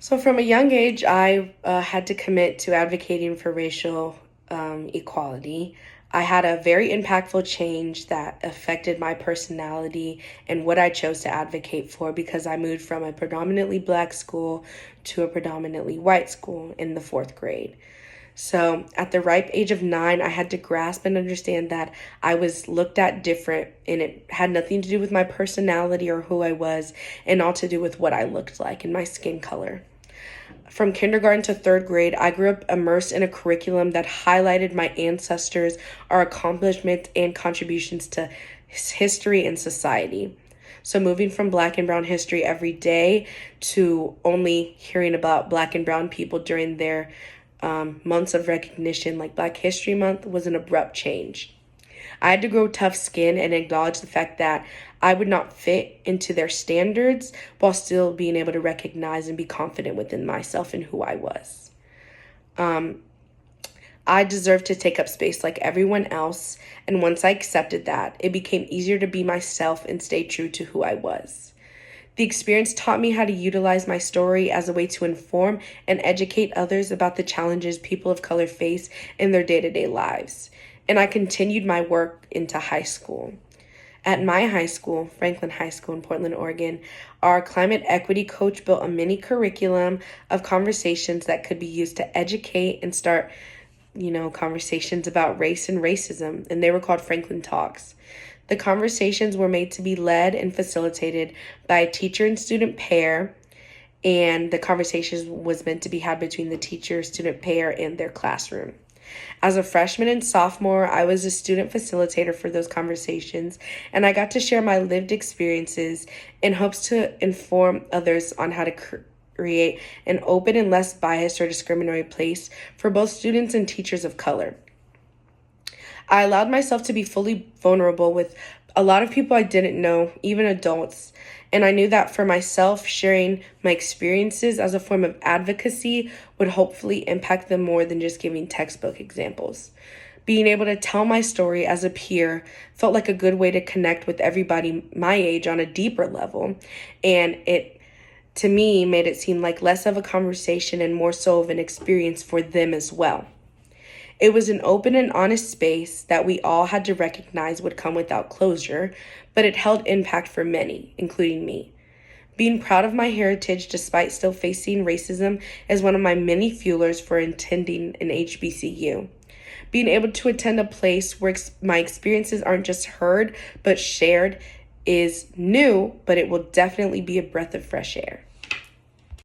So, from a young age, I had to commit to advocating for racial equality. I had a very impactful change that affected my personality and what I chose to advocate for because I moved from a predominantly black school to a predominantly white school in the fourth grade. So, at the ripe age of 9, I had to grasp and understand that I was looked at different, and it had nothing to do with my personality or who I was, and all to do with what I looked like and my skin color. From kindergarten to third grade, I grew up immersed in a curriculum that highlighted my ancestors, our accomplishments, and contributions to history and society. So, moving from black and brown history every day to only hearing about black and brown people during their months of recognition, like Black History Month, was an abrupt change. I had to grow tough skin and acknowledge the fact that I would not fit into their standards while still being able to recognize and be confident within myself and who I was. I deserved to take up space like everyone else, and once I accepted that, it became easier to be myself and stay true to who I was. The experience taught me how to utilize my story as a way to inform and educate others about the challenges people of color face in their day-to-day lives. And I continued my work into high school. At my high school, Franklin High School in Portland, Oregon, our climate equity coach built a mini curriculum of conversations that could be used to educate and start, conversations about race and racism, and they were called Franklin Talks. The conversations were made to be led and facilitated by a teacher and student pair, and the conversations was meant to be had between the teacher, student pair, and their classroom. As a freshman and sophomore, I was a student facilitator for those conversations, and I got to share my lived experiences in hopes to inform others on how to create an open and less biased or discriminatory place for both students and teachers of color. I allowed myself to be fully vulnerable with a lot of people I didn't know, even adults. And I knew that for myself, sharing my experiences as a form of advocacy would hopefully impact them more than just giving textbook examples. Being able to tell my story as a peer felt like a good way to connect with everybody my age on a deeper level. And it, to me, made it seem like less of a conversation and more so of an experience for them as well. It was an open and honest space that we all had to recognize would come without closure, but it held impact for many, including me. Being proud of my heritage despite still facing racism is one of my many fuelers for attending an HBCU. Being able to attend a place where my experiences aren't just heard but shared is new, but it will definitely be a breath of fresh air.